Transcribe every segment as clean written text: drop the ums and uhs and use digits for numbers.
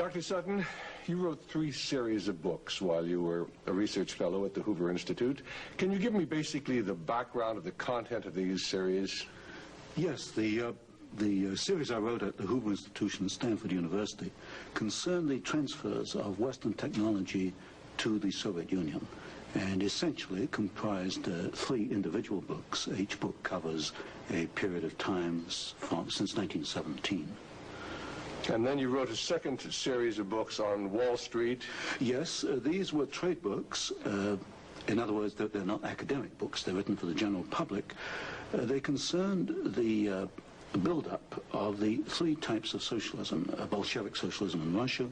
Dr. Sutton, you wrote 3 series of books while you were a research fellow at the Hoover Institute. Can you give me basically the background of the content of these series? Yes, the series I wrote at the Hoover Institution at Stanford University concerned the transfers of Western technology to the Soviet Union, and essentially comprised 3 individual books. Each book covers a period of time since 1917. And then you wrote a second series of books on Wall Street. Yes, these were trade books. In other words, they're not academic books. They're written for the general public. They concerned the build-up of the 3 types of socialism: Bolshevik socialism in Russia,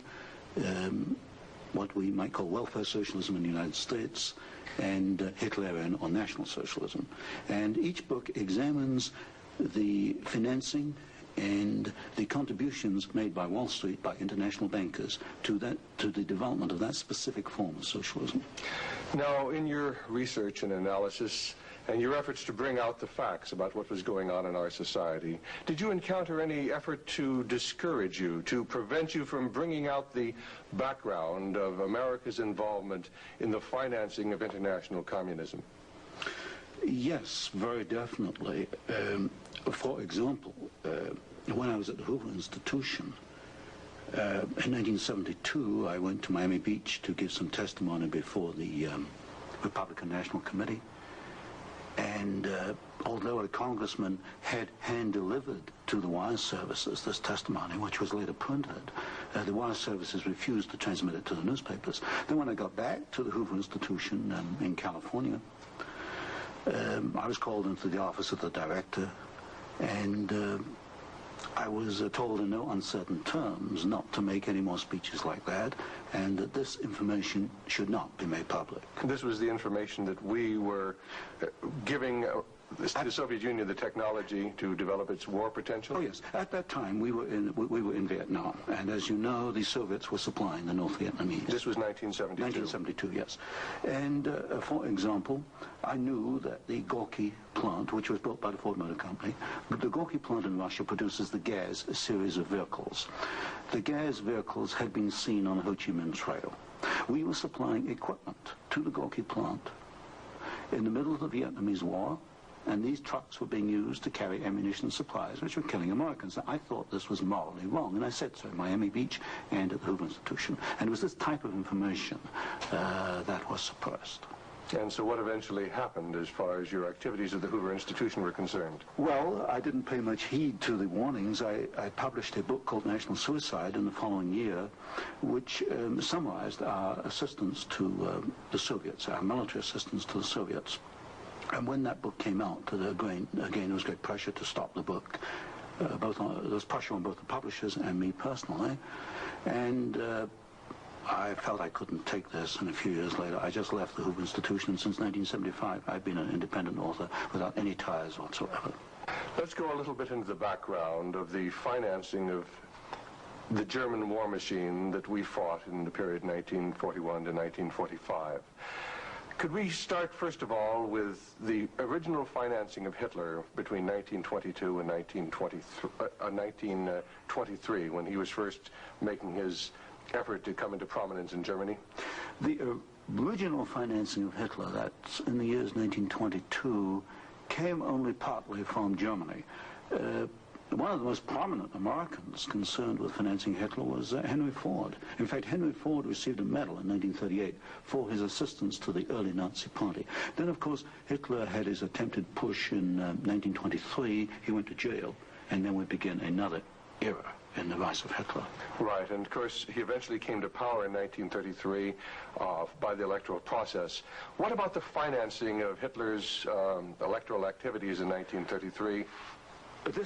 what we might call welfare socialism in the United States, and Hitlerian or National Socialism. And each book examines the financing and the contributions made by Wall Street, by international bankers, to the development of that specific form of socialism. Now, in your research and analysis, and your efforts to bring out the facts about what was going on in our society, did you encounter any effort to discourage you, to prevent you from bringing out the background of America's involvement in the financing of international communism? Yes, very definitely. For example, when I was at the Hoover Institution, in 1972, I went to Miami Beach to give some testimony before the Republican National Committee. And although a congressman had hand-delivered to the wire services this testimony, which was later printed, the wire services refused to transmit it to the newspapers. Then when I got back to the Hoover Institution in California, I was called into the office of the director, and I was told in no uncertain terms not to make any more speeches like that, and that this information should not be made public. This was the information that we were giving the Soviet Union the technology to develop its war potential? Oh yes, at that time we were in Vietnam, and as you know, the Soviets were supplying the North Vietnamese. This was 1972? 1972, yes. And for example, I knew that the Gorky plant, which was built by the Ford Motor Company, but the Gorky plant in Russia produces the Gaz series of vehicles. The Gaz vehicles had been seen on the Ho Chi Minh Trail. We were supplying equipment to the Gorky plant in the middle of the Vietnamese War, and these trucks were being used to carry ammunition supplies, which were killing Americans. I thought this was morally wrong, and I said so at Miami Beach and at the Hoover Institution. And it was this type of information that was suppressed. And so what eventually happened as far as your activities at the Hoover Institution were concerned? Well, I didn't pay much heed to the warnings. I published a book called National Suicide in the following year, which summarized our assistance to the Soviets, our military assistance to the Soviets. And when that book came out, again, there was great pressure to stop the book. There was pressure on both the publishers and me personally. And I felt I couldn't take this, and a few years later, I just left the Hoover Institution, and since 1975, I've been an independent author without any ties whatsoever. Let's go a little bit into the background of the financing of the German war machine that we fought in the period 1941 to 1945. Could we start, first of all, with the original financing of Hitler between 1922 and 1923, when he was first making his effort to come into prominence in Germany? The original financing of Hitler, that's in the years 1922, came only partly from Germany. One of the most prominent Americans concerned with financing Hitler was Henry Ford. In fact, Henry Ford received a medal in 1938 for his assistance to the early Nazi Party. Then, of course, Hitler had his attempted push in 1923. He went to jail, and then we begin another era in the rise of Hitler. Right, and of course, he eventually came to power in 1933 by the electoral process. What about the financing of Hitler's electoral activities in 1933?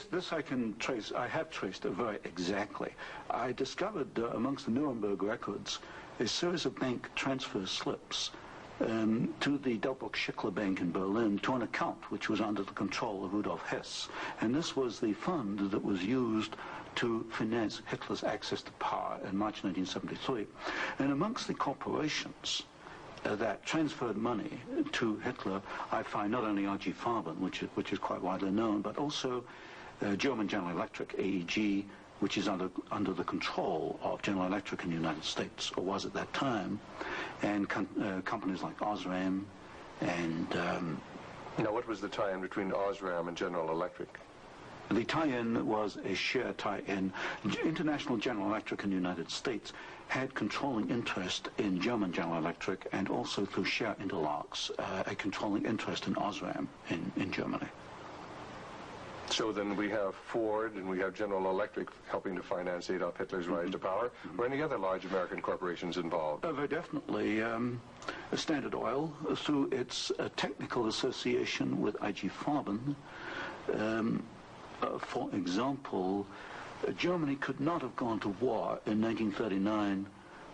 This I can trace. I have traced it very exactly. I discovered amongst the Nuremberg records a series of bank transfer slips to the Delbruck-Schickler Bank in Berlin to an account which was under the control of Rudolf Hess. And this was the fund that was used to finance Hitler's access to power in March 1973. And amongst the corporations that transferred money to Hitler, I find not only R.G. Farben, which is quite widely known, but also German General Electric, AEG, which is under the control of General Electric in the United States, or was at that time, and companies like Osram and... Now, what was the tie-in between Osram and General Electric? The tie-in was a share tie-in. International General Electric in the United States had controlling interest in German General Electric, and also through share interlocks, a controlling interest in Osram in Germany. So then we have Ford and we have General Electric helping to finance Adolf Hitler's rise to power. Were any other large American corporations involved? Very definitely. Standard Oil, through its technical association with IG Farben, for example, Germany could not have gone to war in 1939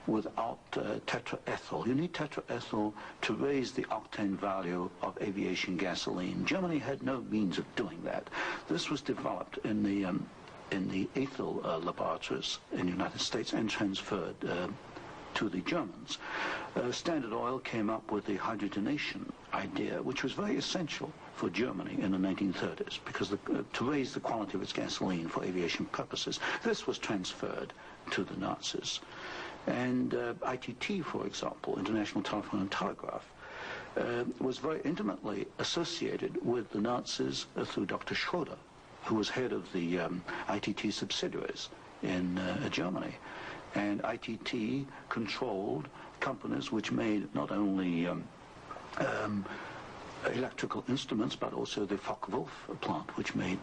without tetraethyl. You need tetraethyl to raise the octane value of aviation gasoline. Germany had no means of doing that. This was developed in the ethyl laboratories in the United States and transferred to the Germans. Standard Oil came up with the hydrogenation idea, which was very essential for Germany in the 1930s, because to raise the quality of its gasoline for aviation purposes. This was transferred to the Nazis. And ITT, for example, International Telephone and Telegraph, was very intimately associated with the Nazis through Dr. Schroeder, who was head of the ITT subsidiaries in Germany. And ITT controlled companies which made not only electrical instruments, but also the Focke-Wulf plant, which made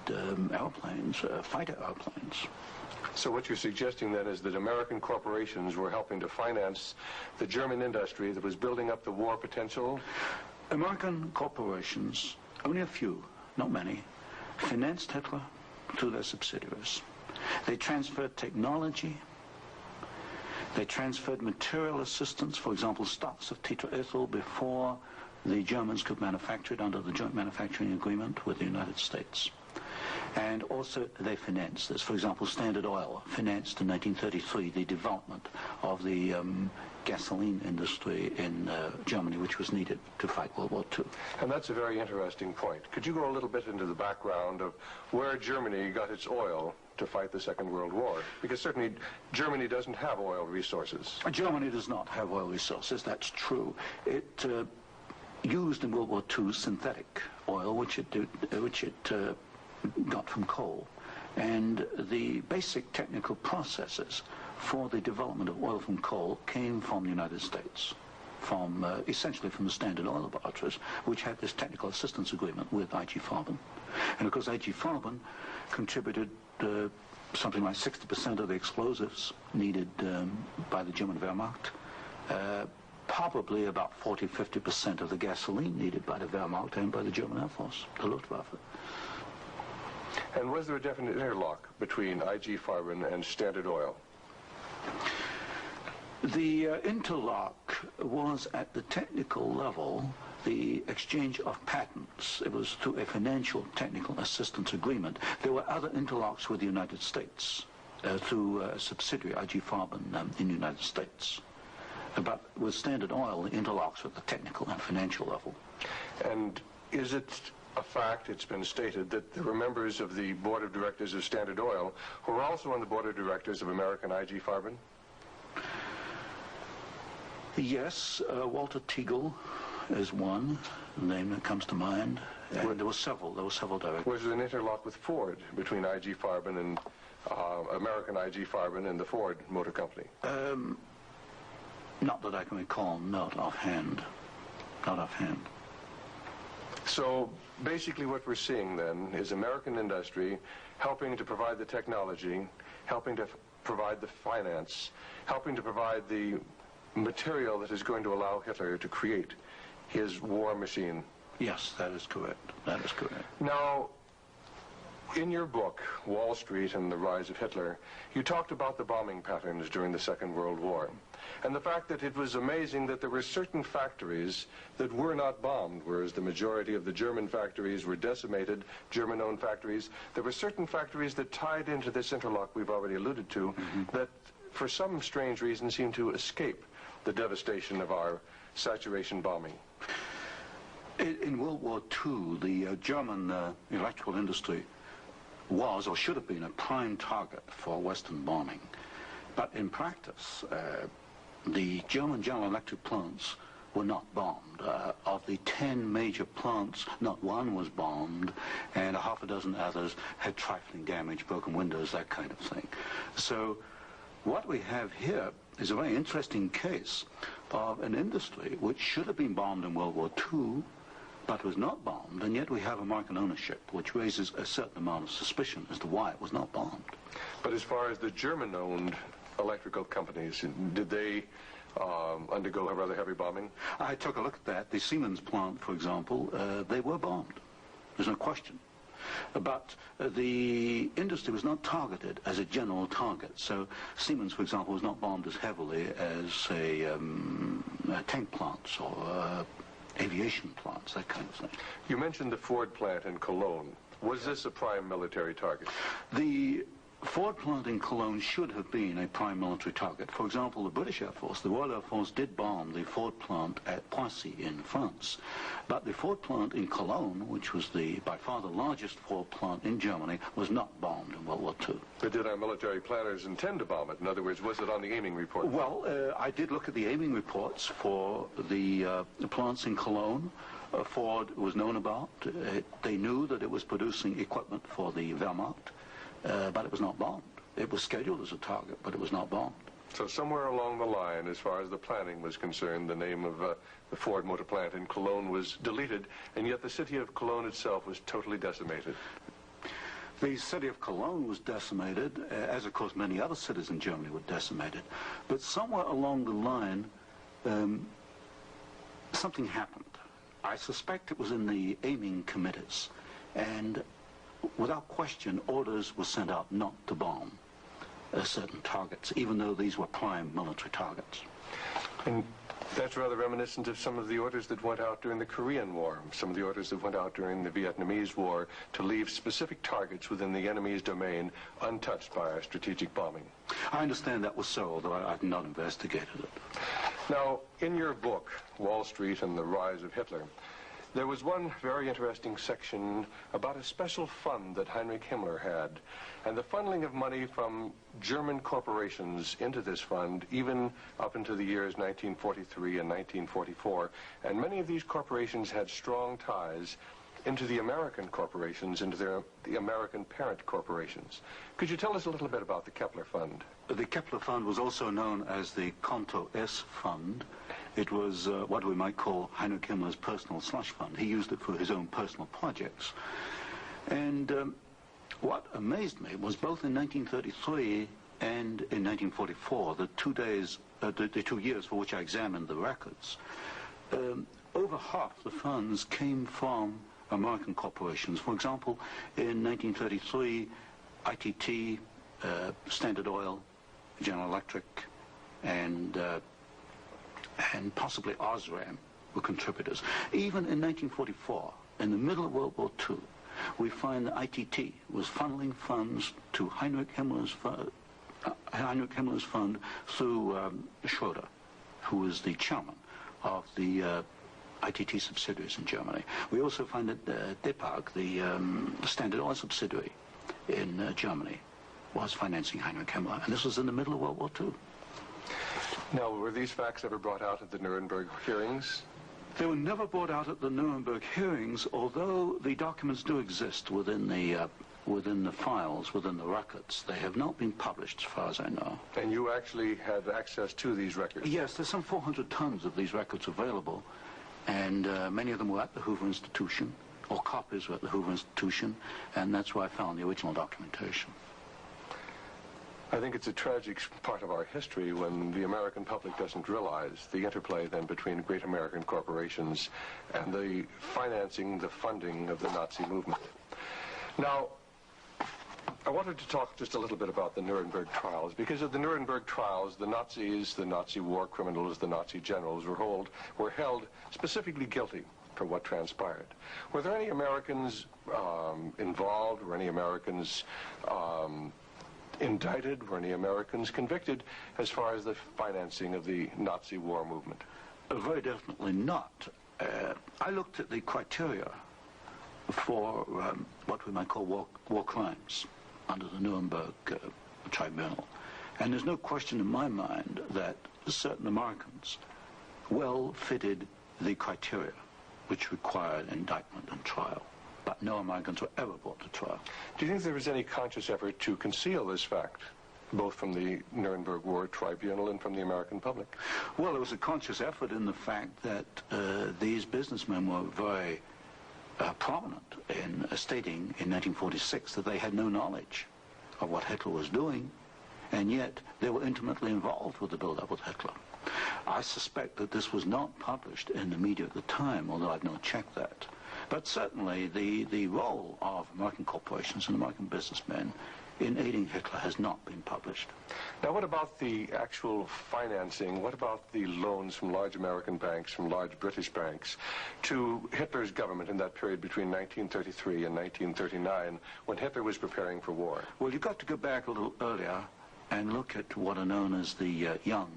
airplanes, fighter airplanes. So what you're suggesting then is that American corporations were helping to finance the German industry that was building up the war potential? American corporations, only a few, not many, financed Hitler through their subsidiaries. They transferred technology. They transferred material assistance, for example, stocks of tetraethyl before the Germans could manufacture it under the joint manufacturing agreement with the United States. And also they financed this. For example, Standard Oil financed in 1933 the development of the gasoline industry in Germany, which was needed to fight World War II. And that's a very interesting point. Could you go a little bit into the background of where Germany got its oil to fight the Second World War? Because certainly Germany doesn't have oil resources. Germany does not have oil resources, that's true. It used in World War II synthetic oil, which it got from coal. And the basic technical processes for the development of oil from coal came from the United States, from essentially from the Standard Oil laboratories, which had this technical assistance agreement with IG Farben. And of course IG Farben contributed something like 60% of the explosives needed by the German Wehrmacht, probably about 40–50% of the gasoline needed by the Wehrmacht and by the German Air Force, the Luftwaffe. And was there a definite interlock between IG Farben and Standard Oil? The interlock was at the technical level, the exchange of patents. It was through a financial technical assistance agreement. There were other interlocks with the United States through a subsidiary, IG Farben, in the United States. But with Standard Oil, the interlocks were at the technical and financial level. And is it a fact, it's been stated, that there were members of the board of directors of Standard Oil who were also on the board of directors of American IG Farben? Yes, Walter Teagle is one name that comes to mind. And there were several directors. Was there an interlock with Ford between IG Farben and American IG Farben and the Ford Motor Company? Not that I can recall, not offhand. Not offhand. So basically what we're seeing then is American industry helping to provide the technology, helping to provide the finance, helping to provide the material that is going to allow Hitler to create his war machine. Yes, that is correct. That is correct. Now, in your book, Wall Street and the Rise of Hitler, you talked about the bombing patterns during the Second World War, and the fact that it was amazing that there were certain factories that were not bombed, whereas the majority of the German factories were decimated, German-owned factories. There were certain factories that tied into this interlock we've already alluded to, that for some strange reason seemed to escape the devastation of our saturation bombing. In World War II, the German electrical industry was or should have been a prime target for Western bombing. But in practice, the German General Electric plants were not bombed. Of the 10 major plants, not one was bombed, and a half a dozen others had trifling damage, broken windows, that kind of thing. So what we have here is a very interesting case of an industry which should have been bombed in World War II, but was not bombed, and yet we have American ownership, which raises a certain amount of suspicion as to why it was not bombed. But as far as the German-owned electrical companies, did they undergo a rather heavy bombing? I took a look at that. The Siemens plant, for example, they were bombed. There's no question. But the industry was not targeted as a general target. So Siemens, for example, was not bombed as heavily as, say, tank plants or aviation plants, that kind of thing. You mentioned the Ford plant in Cologne. Was this a prime military target? The Ford plant in Cologne should have been a prime military target. For example, the British Air Force, the Royal Air Force, did bomb the Ford plant at Poissy in France. But the Ford plant in Cologne, which was by far the largest Ford plant in Germany, was not bombed in World War II. But did our military planners intend to bomb it? In other words, was it on the aiming report? Well, I did look at the aiming reports for the plants in Cologne. Ford was known about. They knew that it was producing equipment for the Wehrmacht. But it was not bombed. It was scheduled as a target, but it was not bombed. So somewhere along the line, as far as the planning was concerned, the name of the Ford motor plant in Cologne was deleted, and yet the city of Cologne itself was totally decimated. The city of Cologne was decimated, as of course many other cities in Germany were decimated. But somewhere along the line, something happened. I suspect it was in the aiming committees, and without question, orders were sent out not to bomb certain targets, even though these were prime military targets. And that's rather reminiscent of some of the orders that went out during the Korean War, some of the orders that went out during the Vietnamese War to leave specific targets within the enemy's domain untouched by our strategic bombing. I understand that was so, although I've not investigated it. Now, in your book, Wall Street and the Rise of Hitler, there was one very interesting section about a special fund that Heinrich Himmler had, and the funneling of money from German corporations into this fund, even up into the years 1943 and 1944. And many of these corporations had strong ties into the American corporations, into the American parent corporations. Could you tell us a little bit about the Kepler Fund? The Kepler Fund was also known as the Konto S Fund. It was what we might call Heinrich Himmler's personal slush fund. He used it for his own personal projects. And what amazed me was both in 1933 and in 1944, the 2 years for which I examined the records, over half the funds came from American corporations. For example, in 1933, ITT, Standard Oil, General Electric, and possibly Osram were contributors. Even in 1944, in the middle of World War II, we find that ITT was funneling funds to Heinrich Himmler's fund through Schroeder, who was the chairman of the ITT subsidiaries in Germany. We also find that DEPAG, the Standard Oil subsidiary in Germany, was financing Heinrich Himmler, and this was in the middle of World War II. Now, were these facts ever brought out at the Nuremberg hearings? They were never brought out at the Nuremberg hearings, although the documents do exist within the files, within the records. They have not been published, as far as I know. And you actually had access to these records? Yes, there's some 400 tons of these records available, and many of them were at the Hoover Institution, or copies were at the Hoover Institution, and that's where I found the original documentation. I think it's a tragic part of our history when the American public doesn't realize the interplay then between great American corporations and the financing, the funding of the Nazi movement. Now, I wanted to talk just a little bit about the Nuremberg Trials, because at the Nuremberg Trials, the Nazis, the Nazi war criminals, the Nazi generals were held specifically guilty for what transpired. Were there any Americans involved? Were any Americans indicted? Were any Americans convicted as far as the financing of the Nazi war movement? Very definitely not. I looked at the criteria for what we might call war crimes under the Nuremberg Tribunal. And there's no question in my mind that certain Americans well fitted the criteria which required indictment and trial. But no Americans were ever brought to trial. Do you think there was any conscious effort to conceal this fact, both from the Nuremberg War Tribunal and from the American public? Well, there was a conscious effort in the fact that these businessmen were very prominent in stating in 1946 that they had no knowledge of what Hitler was doing, and yet they were intimately involved with the build-up with Hitler. I suspect that this was not published in the media at the time, although I've not checked that. But certainly the role of American corporations and American businessmen in aiding Hitler has not been published. Now, what about the actual financing? What about the loans from large American banks, from large British banks, to Hitler's government in that period between 1933 and 1939, when Hitler was preparing for war? Well, you've got to go back a little earlier and look at what are known as the Young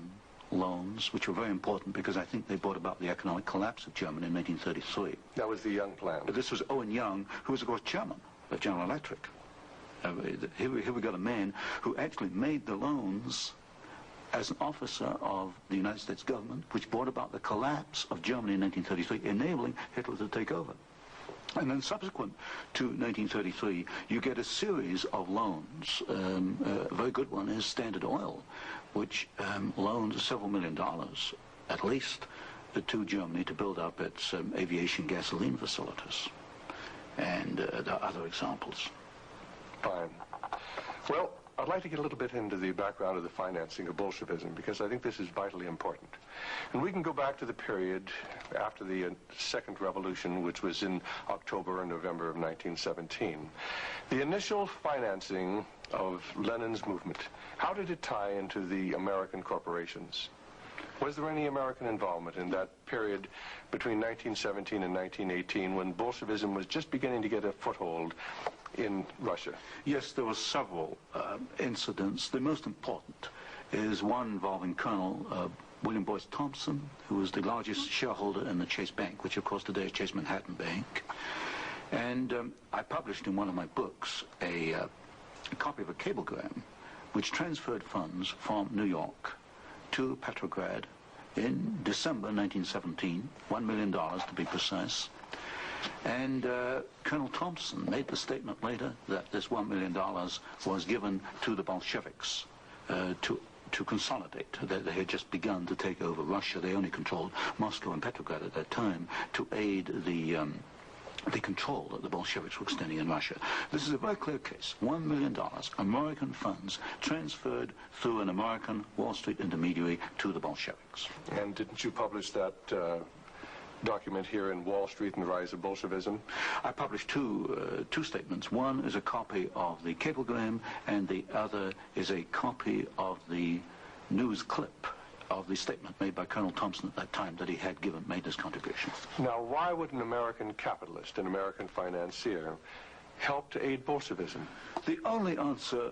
loans, which were very important because I think they brought about the economic collapse of Germany in 1933. That was the Young plan. This was Owen Young, who was, of course, chairman of General Electric. Here we got a man who actually made the loans as an officer of the United States government, which brought about the collapse of Germany in 1933, enabling Hitler to take over. And then subsequent to 1933, you get a series of loans. A very good one is Standard Oil, which loaned several $1 million, at least, to Germany to build up its aviation gasoline facilities. And there are other examples. Fine. Well, I'd like to get a little bit into the background of the financing of Bolshevism, because I think this is vitally important. And we can go back to the period after the Second Revolution, which was in October and November of 1917. The initial financing of Lenin's movement, how did it tie into the American corporations? Was there any American involvement in that period between 1917 and 1918, when Bolshevism was just beginning to get a foothold in Russia? Yes, there were several incidents. The most important is one involving Colonel William Boyce Thompson, who was the largest shareholder in the Chase Bank, which of course today is Chase Manhattan Bank. And I published in one of my books a copy of a cablegram which transferred funds from New York to Petrograd in December 1917, $1 million to be precise. And Colonel Thompson made the statement later that this $1 million was given to the Bolsheviks to consolidate. They had just begun to take over Russia. They only controlled Moscow and Petrograd at that time, to aid the control that the Bolsheviks were extending in Russia. This is a very clear case. $1 million, American funds transferred through an American Wall Street intermediary to the Bolsheviks. And didn't you publish that document here in Wall Street and the Rise of Bolshevism? I published two statements. One is a copy of the cablegram, and the other is a copy of the news clip of the statement made by Colonel Thompson at that time that he had made this contribution. Now, why would an American capitalist, an American financier, help to aid Bolshevism? The only answer,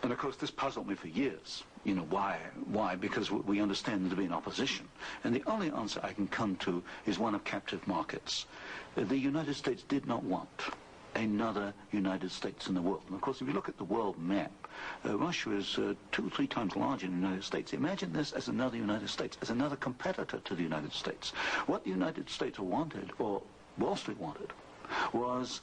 and of course this puzzled me for years, you know, why? Why? Because we understand there to be an opposition. And the only answer I can come to is one of captive markets. The United States did not want another United States in the world. And of course, if you look at the world map, Russia is 2 or 3 times larger than the United States. Imagine this as another United States, as another competitor to the United States. What the United States wanted, or Wall Street wanted, was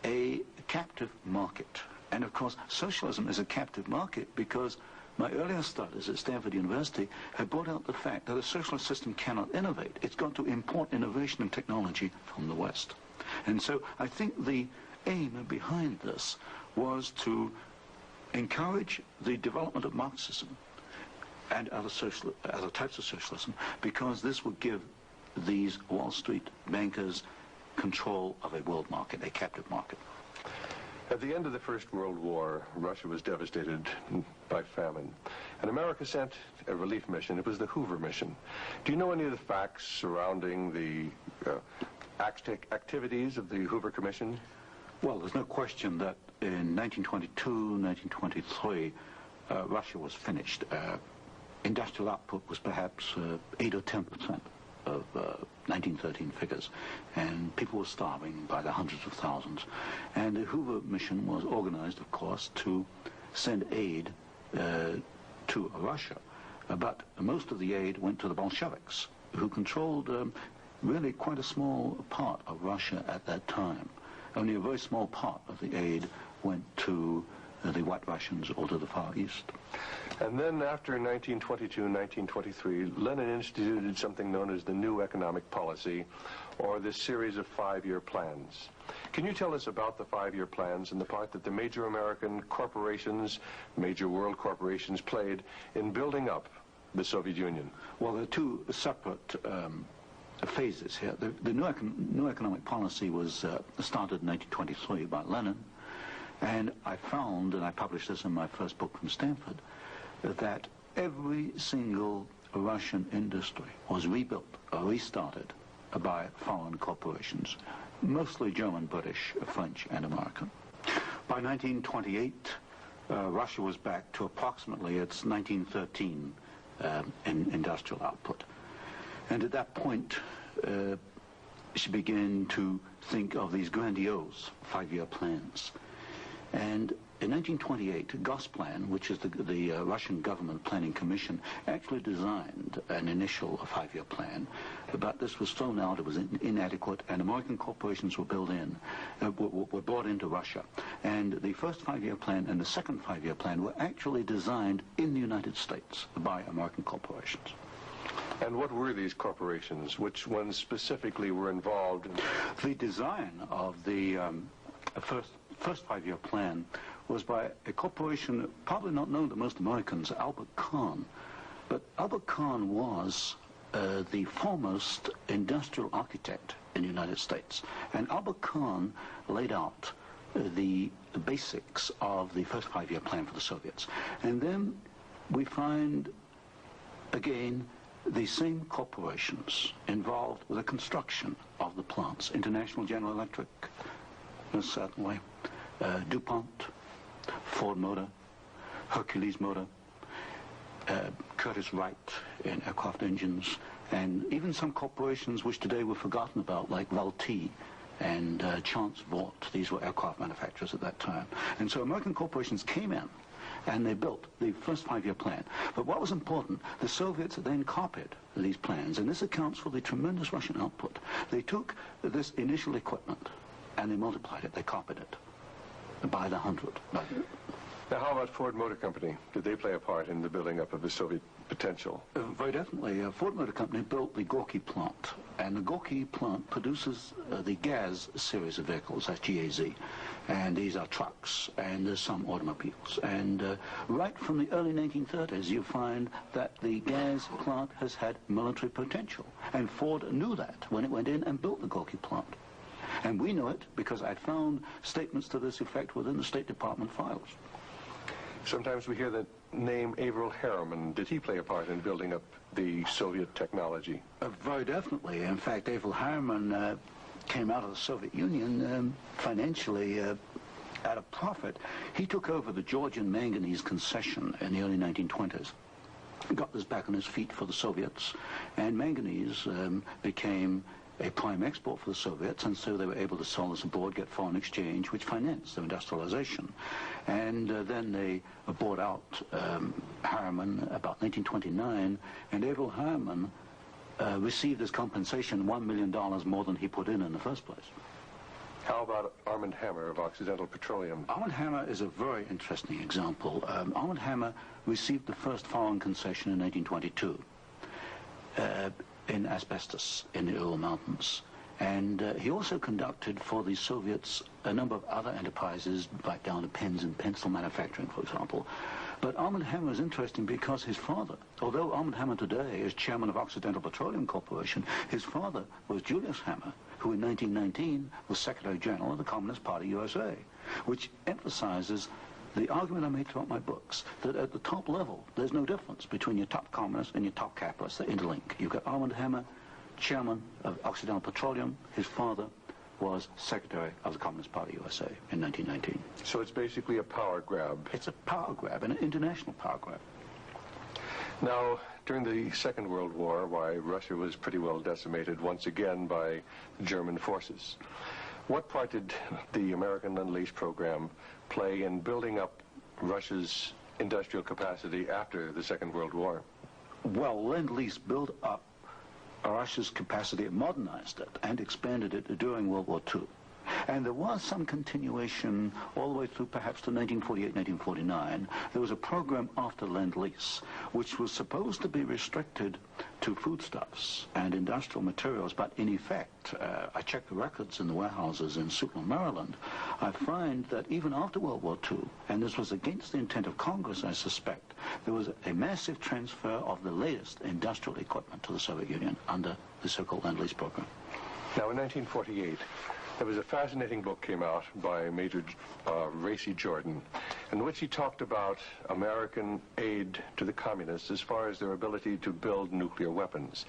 a captive market. And of course, socialism is a captive market because my earlier studies at Stanford University had brought out the fact that a socialist system cannot innovate. It's got to import innovation and technology from the West. And so I think the aim behind this was to encourage the development of Marxism and other types of socialism, because this would give these Wall Street bankers control of a world market, a captive market. At the end of the First World War, Russia was devastated by famine. And America sent a relief mission. It was the Hoover mission. Do you know any of the facts surrounding the activities of the Hoover Commission? Well, there's no question that in 1922, 1923, Russia was finished. Industrial output was perhaps 8 or 10%. of 1913 figures, and people were starving by the hundreds of thousands. And the Hoover mission was organized, of course, to send aid to Russia. But most of the aid went to the Bolsheviks, who controlled really quite a small part of Russia at that time. Only a very small part of the aid went to the White Russians or to the Far East. And then after 1922, 1923, Lenin instituted something known as the New Economic Policy, or this series of 5-year plans. Can you tell us about the 5-year plans and the part that the major American corporations, major world corporations, played in building up the Soviet Union? Well, there are two separate phases here. The new economic policy was started in 1923 by Lenin, and I found, and I published this in my first book from Stanford, that every single Russian industry was rebuilt or restarted by foreign corporations, mostly German, British, French, and American. By 1928, Russia was back to approximately its 1913 industrial output. And at that point, she began to think of these grandiose 5-year plans. And in 1928, Gosplan, which is the Russian government planning commission, actually designed an initial 5-year plan, but this was thrown out. It was inadequate, and American corporations were were brought into Russia. And the first 5-year plan and the second 5-year plan were actually designed in the United States by American corporations. And what were these corporations? Which ones specifically were involved? The design of the first 5-year plan was by a corporation probably not known to most Americans, Albert Kahn. But Albert Kahn was the foremost industrial architect in the United States. And Albert Kahn laid out the basics of the first 5-year plan for the Soviets. And then we find, again, the same corporations involved with the construction of the plants. International General Electric, certainly, DuPont, Ford Motor, Hercules Motor, Curtiss-Wright in aircraft engines, and even some corporations which today we've forgotten about, like Vultee and Chance Vought. These were aircraft manufacturers at that time. And so American corporations came in and they built the first 5-year plan. But what was important, the Soviets then copied these plans, and this accounts for the tremendous Russian output. They took this initial equipment and they multiplied it, they copied it by the 100. Now, how about Ford Motor Company? Did they play a part in the building up of the Soviet potential? Very definitely. Ford Motor Company built the Gorky plant, and the Gorky plant produces the GAZ series of vehicles, that's G-A-Z, and these are trucks, and there's some automobiles. And right from the early 1930s, you find that the GAZ plant has had military potential, and Ford knew that when it went in and built the Gorky plant. And we know it because I found statements to this effect within the State Department files. Sometimes we hear the name Averell Harriman. Did he play a part in building up the Soviet technology? Very definitely. In fact, Averell Harriman came out of the Soviet Union financially at a profit. He took over the Georgian manganese concession in the early 1920s. Got this back on his feet for the Soviets, and manganese became a prime export for the Soviets, and so they were able to sell this abroad, get foreign exchange, which financed their industrialization. And then they bought out Harriman about 1929, and Averell Harriman received as compensation $1 million more than he put in the first place. How about Armand Hammer of Occidental Petroleum? Armand Hammer is a very interesting example. Armand Hammer received the first foreign concession in 1922. In asbestos in the Ural Mountains. And he also conducted for the Soviets a number of other enterprises, right down to pens and pencil manufacturing, for example. But Armand Hammer is interesting because his father, although Armand Hammer today is chairman of Occidental Petroleum Corporation, his father was Julius Hammer, who in 1919 was Secretary General of the Communist Party USA, which emphasizes the argument I made throughout my books, that at the top level, there's no difference between your top communists and your top capitalists. They interlink. You've got Armand Hammer, chairman of Occidental Petroleum. His father was Secretary of the Communist Party USA in 1919. So it's basically a power grab. It's a power grab, an international power grab. Now, during the Second World War, why, Russia was pretty well decimated once again by German forces. What part did the American Lend-Lease program play in building up Russia's industrial capacity after the Second World War? Well, Lend-Lease built up Russia's capacity, modernized it, and expanded it during World War II. And there was some continuation all the way through perhaps to 1948, 1949. There was a program after Lend-Lease, which was supposed to be restricted to foodstuffs and industrial materials, but in effect, I checked the records in the warehouses in Sutton, Maryland, I find that even after World War II, and this was against the intent of Congress, I suspect, there was a massive transfer of the latest industrial equipment to the Soviet Union under the so-called Lend-Lease program. Now, in 1948, there was a fascinating book came out by Major Racy Jordan, in which he talked about American aid to the communists as far as their ability to build nuclear weapons.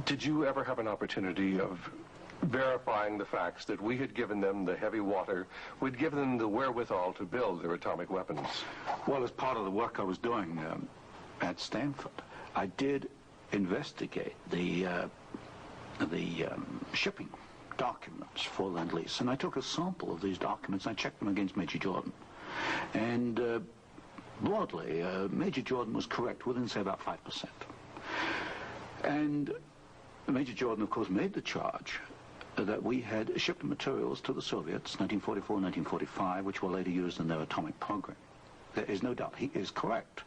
Did you ever have an opportunity of verifying the facts that we had given them the heavy water, we'd given them the wherewithal to build their atomic weapons? Well, as part of the work I was doing at Stanford, I did investigate the shipping documents for Lend-Lease, and I took a sample of these documents. I checked them against Major Jordan, and broadly, Major Jordan was correct within, say, about 5%. And Major Jordan, of course, made the charge that we had shipped materials to the Soviets, 1944, 1945, which were later used in their atomic program. There is no doubt he is correct.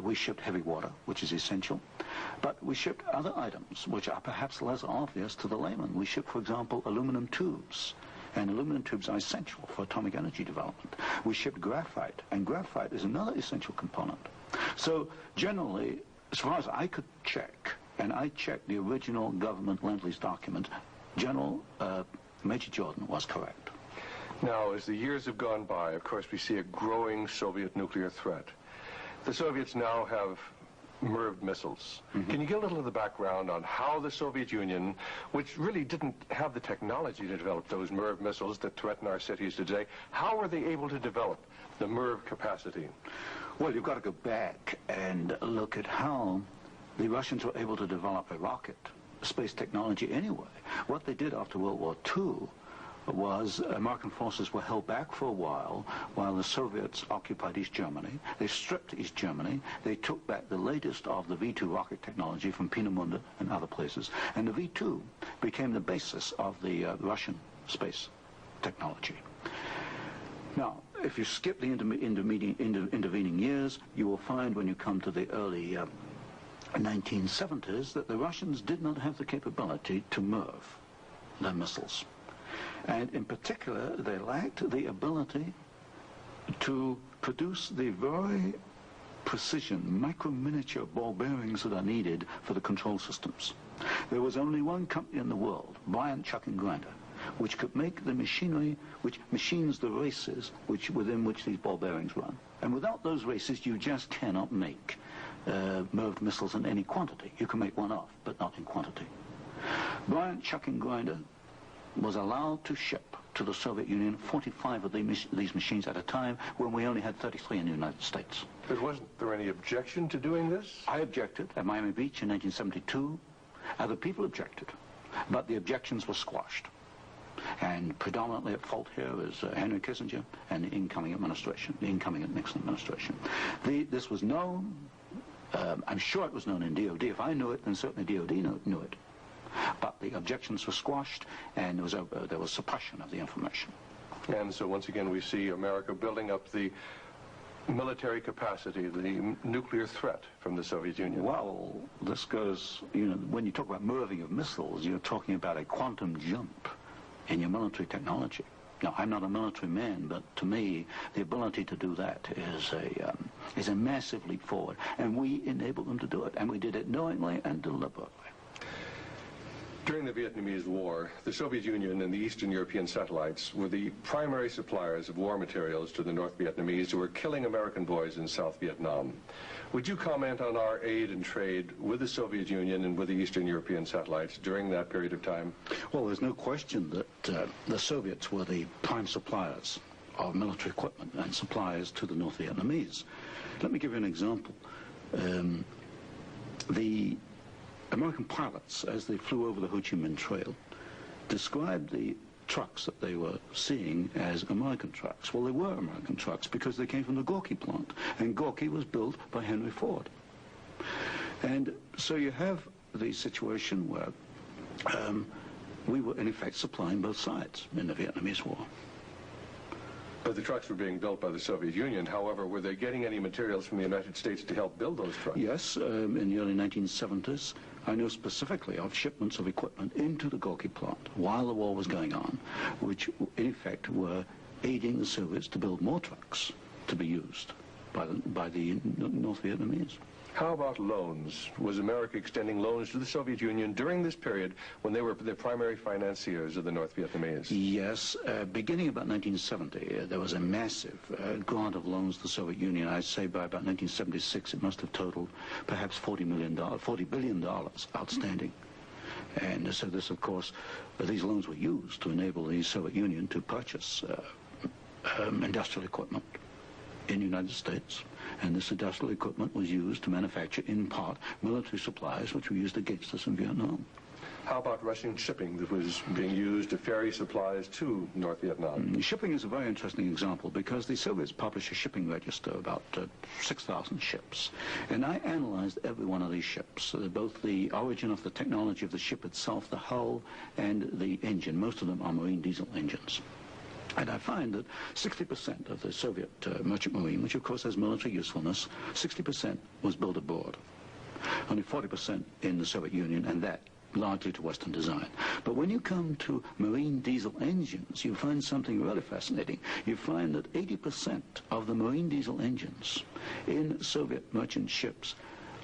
We shipped heavy water, which is essential, but we shipped other items which are perhaps less obvious to the layman. We shipped, for example, aluminum tubes, and aluminum tubes are essential for atomic energy development. We shipped graphite, and graphite is another essential component. So generally, as far as I could check, and I checked the original government Lend-Lease document, General Major Jordan was correct. Now, as the years have gone by, of course, we see a growing Soviet nuclear threat. The Soviets now have MIRV missiles. Mm-hmm. Can you give a little of the background on how the Soviet Union, which really didn't have the technology to develop those MIRV missiles that threaten our cities today, how were they able to develop the MIRV capacity? Well, you've got to go back and look at how the Russians were able to develop a rocket, space technology anyway. What they did after World War II was American forces were held back for a while the Soviets occupied East Germany. They stripped East Germany. They took back the latest of the V-2 rocket technology from Peenemünde and other places. And the V-2 became the basis of the Russian space technology. Now, if you skip the intervening years, you will find when you come to the early 1970s that the Russians did not have the capability to MIRV their missiles. And in particular, they lacked the ability to produce the very precision, micro-miniature ball bearings that are needed for the control systems. There was only one company in the world, Bryant, Chuck and Grinder, which could make the machinery which machines the races within which these ball bearings run. And without those races, you just cannot make MIRV missiles in any quantity. You can make one off, but not in quantity. Bryant, Chuck and Grinder was allowed to ship to the Soviet Union 45 of these machines at a time when we only had 33 in the United States. But wasn't there any objection to doing this? I objected at Miami Beach in 1972. Other people objected, but the objections were squashed. And predominantly at fault here is Henry Kissinger and the incoming administration, the incoming Nixon administration. This was known, I'm sure it was known in DOD. If I knew it, then certainly DOD knew it. But the objections were squashed, and there was suppression of the information. And so once again we see America building up the military capacity, the nuclear threat from the Soviet Union. Well, this goes, when you talk about MIRVing of missiles, you're talking about a quantum jump in your military technology. Now, I'm not a military man, but to me, the ability to do that is a massive leap forward, and we enabled them to do it, and we did it knowingly and deliberately. During the Vietnamese War, the Soviet Union and the Eastern European satellites were the primary suppliers of war materials to the North Vietnamese who were killing American boys in South Vietnam. Would you comment on our aid and trade with the Soviet Union and with the Eastern European satellites during that period of time? Well, there's no question that the Soviets were the prime suppliers of military equipment and supplies to the North Vietnamese. Let me give you an example. The American pilots, as they flew over the Ho Chi Minh Trail, described the trucks that they were seeing as American trucks. Well, they were American trucks because they came from the Gorky plant, and Gorky was built by Henry Ford. And so you have the situation where we were, in effect, supplying both sides in the Vietnamese War. But the trucks were being built by the Soviet Union. However, were they getting any materials from the United States to help build those trucks? Yes, in the early 1970s, I know specifically of shipments of equipment into the Gorky plant while the war was going on, which in effect were aiding the Soviets to build more trucks to be used by the North Vietnamese. How about loans? Was America extending loans to the Soviet Union during this period when they were the primary financiers of the North Vietnamese? Yes. Beginning about 1970, there was a massive grant of loans to the Soviet Union. I'd say by about 1976, it must have totaled perhaps $40 billion outstanding. And so this, of course, these loans were used to enable the Soviet Union to purchase industrial equipment in the United States, and this industrial equipment was used to manufacture, in part, military supplies which were used against us in Vietnam. How about Russian shipping that was being used to ferry supplies to North Vietnam? Shipping is a very interesting example because the Soviets published a shipping register of about 6,000 ships, and I analyzed every one of these ships, both the origin of the technology of the ship itself, the hull, and the engine. Most of them are marine diesel engines. And I find that 60% of the Soviet merchant marine, which of course has military usefulness, 60% was built aboard. Only 40% in the Soviet Union, and that largely to Western design. But when you come to marine diesel engines, you find something really fascinating. You find that 80% of the marine diesel engines in Soviet merchant ships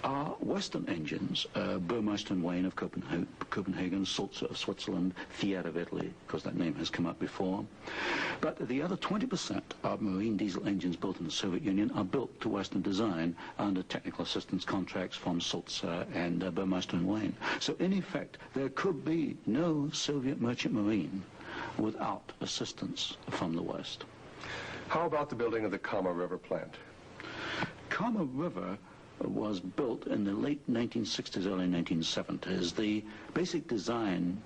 are Western engines, Burmeister and Wain of Copenhagen, Sulzer of Switzerland, Fiat of Italy, because that name has come up before. But the other 20% of marine diesel engines built in the Soviet Union are built to Western design under technical assistance contracts from Sulzer and Burmeister and Wain. So in effect, there could be no Soviet merchant marine without assistance from the West. How about the building of the Kama River plant? Kama River was built in the late 1960s, early 1970s. The basic design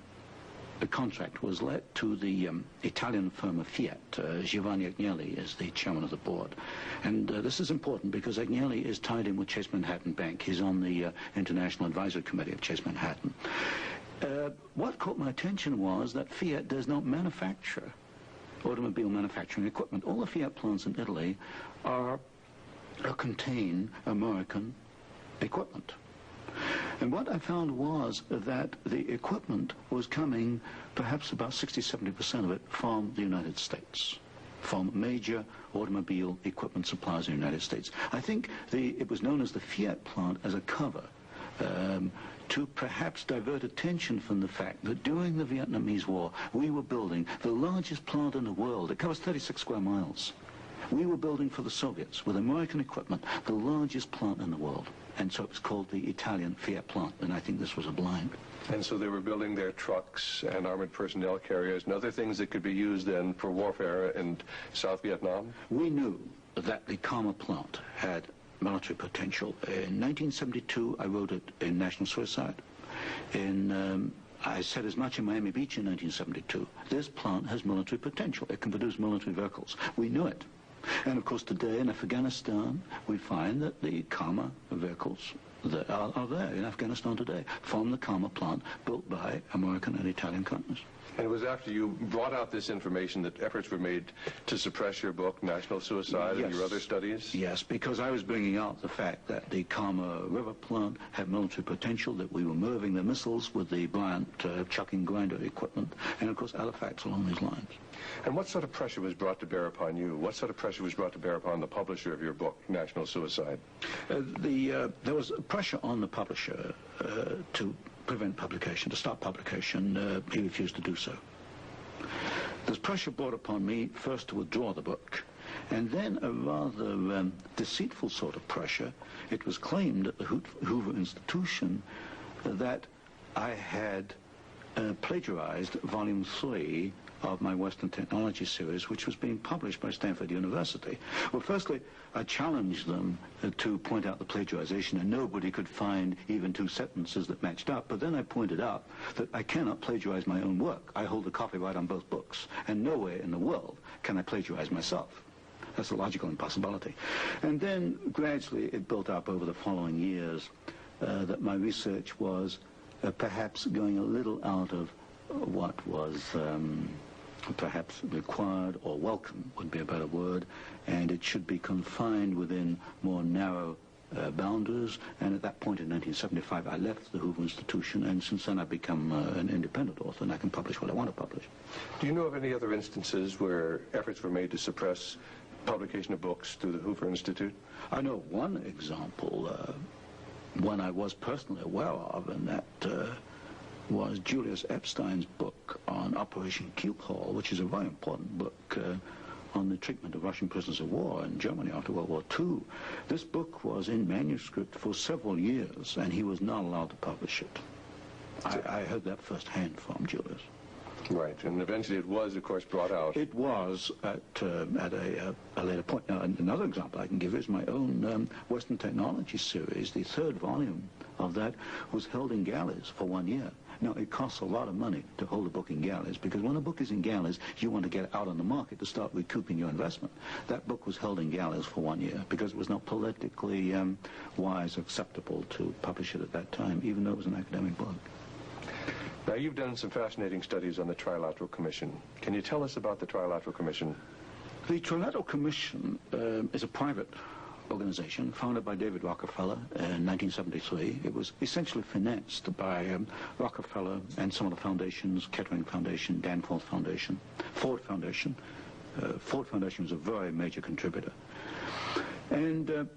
contract was let to the Italian firm of Fiat. Giovanni Agnelli is the chairman of the board. And this is important because Agnelli is tied in with Chase Manhattan Bank. He's on the International Advisory Committee of Chase Manhattan. What caught my attention was that Fiat does not manufacture automobile manufacturing equipment. All the Fiat plants in Italy contain American equipment. And what I found was that the equipment was coming, perhaps about 60-70% of it, from the United States, from major automobile equipment suppliers in the United States. I think it was known as the Fiat plant as a cover to perhaps divert attention from the fact that during the Vietnamese War, we were building the largest plant in the world. It covers 36 square miles. We were building for the Soviets, with American equipment, the largest plant in the world. And so it was called the Italian Fiat plant, and I think this was a blind. And so they were building their trucks and armored personnel carriers and other things that could be used then for warfare in South Vietnam? We knew that the Kama plant had military potential. In 1972, I wrote it in National Suicide. I said as much in Miami Beach in 1972. This plant has military potential. It can produce military vehicles. We knew it. And of course today in Afghanistan we find that the Kama vehicles that are there in Afghanistan today from the Kama plant built by American and Italian companies. And it was after you brought out this information that efforts were made to suppress your book, National Suicide, and your other studies? Yes, because I was bringing out the fact that the Kama River plant had military potential, that we were moving the missiles with the Bryant chucking grinder equipment, and of course other facts along these lines. And what sort of pressure was brought to bear upon you? What sort of pressure was brought to bear upon the publisher of your book, National Suicide? There was pressure on the publisher to prevent publication, to stop publication. He refused to do so. There's pressure brought upon me first to withdraw the book, and then a rather deceitful sort of pressure. It was claimed at the Hoover Institution that I had plagiarized Volume 3 of my Western Technology series, which was being published by Stanford University. Well, firstly, I challenged them to point out the plagiarization, and nobody could find even two sentences that matched up. But then I pointed out that I cannot plagiarize my own work. I hold the copyright on both books, and nowhere in the world can I plagiarize myself. That's a logical impossibility. And then gradually it built up over the following years that my research was perhaps going a little out of what was perhaps required or welcome would be a better word, and it should be confined within more narrow boundaries. And at that point in 1975 I left the Hoover Institution, and since then I've become an independent author, and I can publish what I want to publish. Do you know of any other instances where efforts were made to suppress publication of books through the Hoover Institute? I know one example, one I was personally aware of, and that was Julius Epstein's book on Operation Cube-Hall, which is a very important book on the treatment of Russian prisoners of war in Germany after World War II. This book was in manuscript for several years, and he was not allowed to publish it. I heard that firsthand from Julius. Right, and eventually it was, of course, brought out. It was at a later point. Now, another example I can give is my own Western Technology series. The third volume of that was held in galleys for 1 year. Now, it costs a lot of money to hold a book in galleys, because when a book is in galleys, you want to get out on the market to start recouping your investment. That book was held in galleys for 1 year because it was not politically wise, acceptable to publish it at that time, even though it was an academic book. Now, you've done some fascinating studies on the Trilateral Commission. Can you tell us about the Trilateral Commission? The Trilateral Commission is a private organization founded by David Rockefeller in 1973. It was essentially financed by Rockefeller and some of the foundations, Kettering Foundation, Danforth Foundation, Ford Foundation. Ford Foundation was a very major contributor. And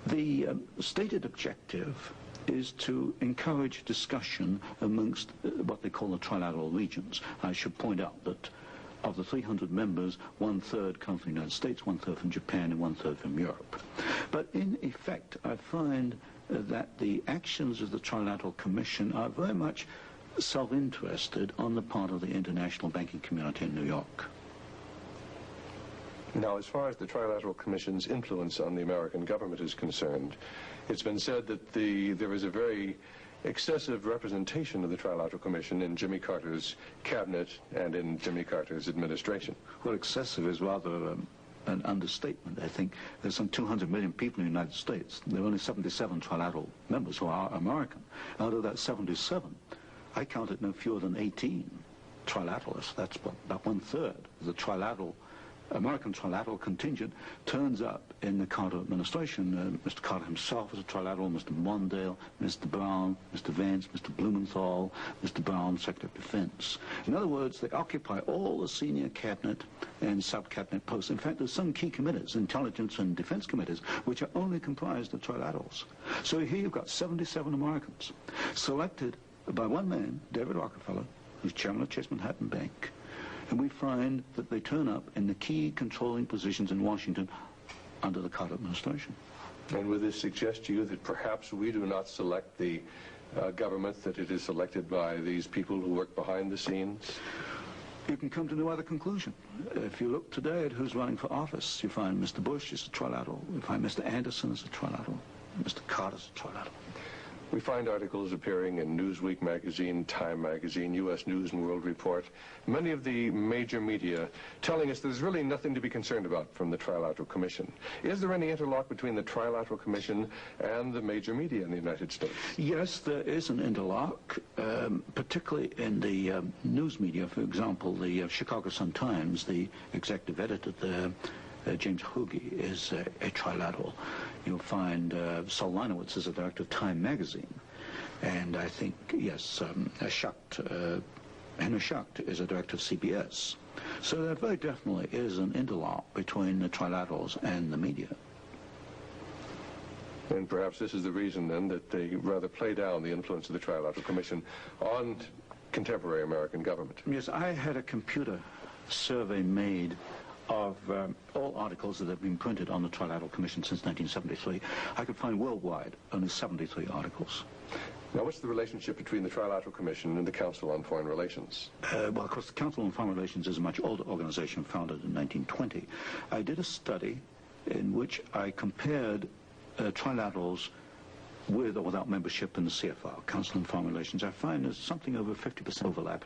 the stated objective is to encourage discussion amongst what they call the trilateral regions. I should point out that of the 300 members, 1/3 come from the United States, 1/3 from Japan, and 1/3 from Europe. But in effect, I find that the actions of the Trilateral Commission are very much self-interested on the part of the international banking community in New York. Now, as far as the Trilateral Commission's influence on the American government is concerned, it's been said that there is a very excessive representation of the Trilateral Commission in Jimmy Carter's cabinet and in Jimmy Carter's administration. Well, excessive is rather an understatement. I think there's some 200 million people in the United States. There are only 77 trilateral members who are American. Out of that 77, I counted no fewer than 18 trilateralists. That's about 1/3 of the trilateral American trilateral contingent turns up in the Carter administration. Mr. Carter himself was a trilateral, Mr. Mondale, Mr. Brown, Mr. Vance, Mr. Blumenthal, Mr. Brown, Secretary of Defense. In other words, they occupy all the senior cabinet and sub-cabinet posts. In fact, there's some key committees, intelligence and defense committees, which are only comprised of trilaterals. So here you've got 77 Americans selected by one man, David Rockefeller, who's chairman of Chase Manhattan Bank. And we find that they turn up in the key controlling positions in Washington under the Carter administration. And would this suggest to you that perhaps we do not select the government, that it is selected by these people who work behind the scenes? You can come to no other conclusion. If you look today at who's running for office, you find Mr. Bush is a trilateral, you find Mr. Anderson is a trilateral, Mr. Carter is a trilateral. We find articles appearing in Newsweek magazine, Time magazine, U.S. News and World Report, many of the major media telling us there's really nothing to be concerned about from the Trilateral Commission. Is there any interlock between the Trilateral Commission and the major media in the United States? Yes, there is an interlock, particularly in the news media. For example, the Chicago Sun-Times, the executive editor there, James Hoogie, is a trilateral. You'll find Saul Leinowitz is a director of Time magazine. And I think, yes, Henry Schacht is a director of CBS. So there very definitely is an interlock between the trilaterals and the media. And perhaps this is the reason, then, that they rather play down the influence of the Trilateral Commission on contemporary American government. Yes, I had a computer survey made of all articles that have been printed on the Trilateral Commission since 1973. I could find worldwide only 73 articles. Now, what's the relationship between the Trilateral Commission and the Council on Foreign Relations? Well, of course, the Council on Foreign Relations is a much older organization founded in 1920. I did a study in which I compared trilaterals with or without membership in the CFR, Council on Foreign Relations. I find there's something over 50% overlap.